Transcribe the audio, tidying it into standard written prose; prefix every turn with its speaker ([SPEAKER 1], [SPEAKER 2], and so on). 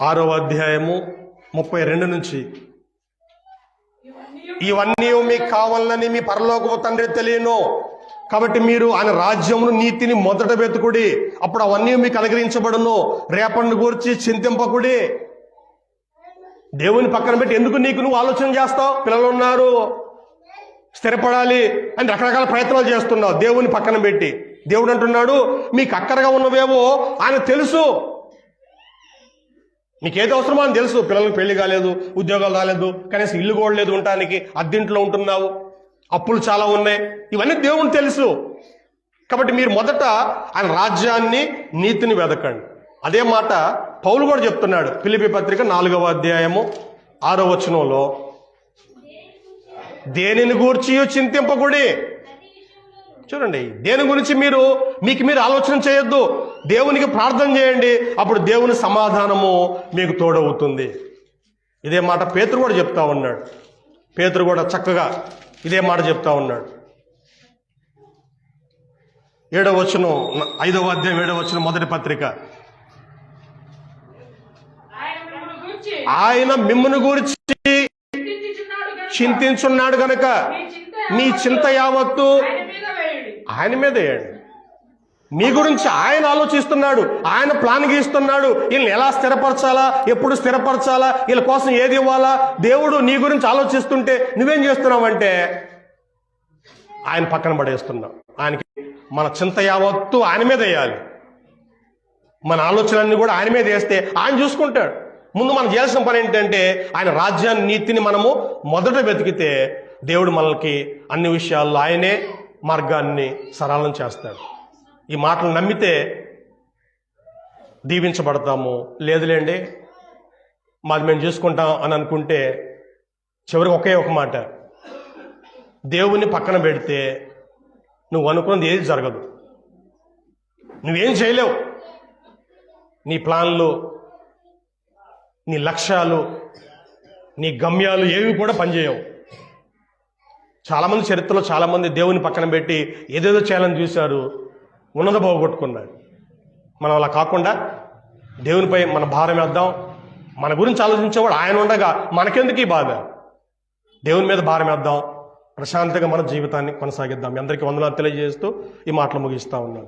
[SPEAKER 1] 6వ అధ్యాయము 32 నుంచి, ఇవన్నీ మీకు కావాలని మీ పరలోకపు తండ్రి తెలియను, కాబట్టి మీరు ఆయన రాజ్యమును నీతిని మొదట వెతుకుడి, అప్పుడు అవన్నీ మీకు అనుగ్రహించబడును. రేపటిని గురించి చింతింపకుడి. దేవుని పక్కన పెట్టి ఎందుకు నువ్వు ఆలోచన చేస్తావు? పిల్లలు ఉన్నారు, స్థిరపడాలి అని రకరకాల ప్రయత్నాలు చేస్తున్నావు దేవుని పక్కన పెట్టి. దేవుడు అంటున్నాడు, మీకు అక్కరగా ఉన్నవేవో ఆయన తెలుసు, నీకేది అవసరమో అని తెలుసు. పిల్లలకు పెళ్లి కాలేదు, ఉద్యోగాలు రాలేదు, కనీసం ఇల్లు కూడా లేదు ఉండటానికి, అద్దెంట్లో ఉంటున్నావు, అప్పులు చాలా ఉన్నాయి, ఇవన్నీ దేవుని తెలుసు. కాబట్టి మీరు మొదట ఆయన రాజ్యాన్ని నీతిని వెదకండి. అదే మాట పౌలు కూడా చెప్తున్నాడు ఫిలిప్పీ పత్రిక 4వ అధ్యాయము 6వ వచనంలో, దేనిని గూర్చి చింతింపకుడి. చూడండి, దేని గురించి మీరు ఆలోచన చేయొద్దు, దేవునికి ప్రార్థన చేయండి, అప్పుడు దేవుని సమాధానము మీకు తోడవుతుంది. ఇదే మాట పేతురు కూడా చెప్తా ఉన్నాడు. పేతురు కూడా చక్కగా ఇదే మాట చెప్తా ఉన్నాడు. 7వ వచనం, 5వ అధ్యాయం 7వ వచనం, మొదటి పత్రిక, ఆయన మిమ్మును గూర్చి చింతించున్నాడు గనక మీ చింత యావత్తు ఆయన మీద వేయండి. మీ గురించి ఆయన ఆలోచిస్తున్నాడు, ఆయన ప్లాన్ గీస్తున్నాడు, వీళ్ళని ఎలా స్థిరపరచాలా, ఎప్పుడు స్థిరపరచాలా, వీళ్ళ కోసం ఏది ఇవ్వాలా. దేవుడు నీ గురించి ఆలోచిస్తుంటే నువ్వేం చేస్తున్నావంటే ఆయన పక్కన పడేస్తున్నావు. ఆయనకి మన చింత యావత్తు ఆయన మీద వేయాలి, మన ఆలోచనలన్నీ కూడా ఆయన మీద వేస్తే ఆయన చూసుకుంటాడు. ముందు మనం చేయాల్సిన పని ఏంటంటే ఆయన రాజ్యాన్ని నీతిని మనము మొదట వెతికితే దేవుడు మనకి అన్ని విషయాల్లో ఆయనే మార్గాన్ని సరళం చేస్తాడు. ఈ మాటలు నమ్మితే దీవించబడతాము. లేదులేండి మాది మేము చూసుకుంటాం అని అనుకుంటే చివరికి ఒకే ఒక మాట, దేవుని పక్కన పెడితే నువ్వు అనుకున్నది ఏది జరగదు, నువ్వేం చేయలేవు. నీ ప్లాన్లు, నీ లక్ష్యాలు, నీ గమ్యాలు ఏవి కూడా పనిచేయవు. చాలామంది చరిత్రలో చాలామంది దేవుని పక్కన పెట్టి ఏదేదో చేయాలని చూశారు, ఉన్నది పోగొట్టుకున్నారు. మనం అలా కాకుండా దేవునిపై మన భారం వేద్దాం. మన గురించి ఆలోచించేవాడు ఆయన ఉండగా మనకెందుకు ఈ బాధ? దేవుని మీద భారం వేద్దాం, ప్రశాంతంగా మన జీవితాన్ని కొనసాగిద్దాం. మీ అందరికీ వందనాలు తెలియజేస్తూ ఈ మాటలు ముగిస్తా ఉన్నాను.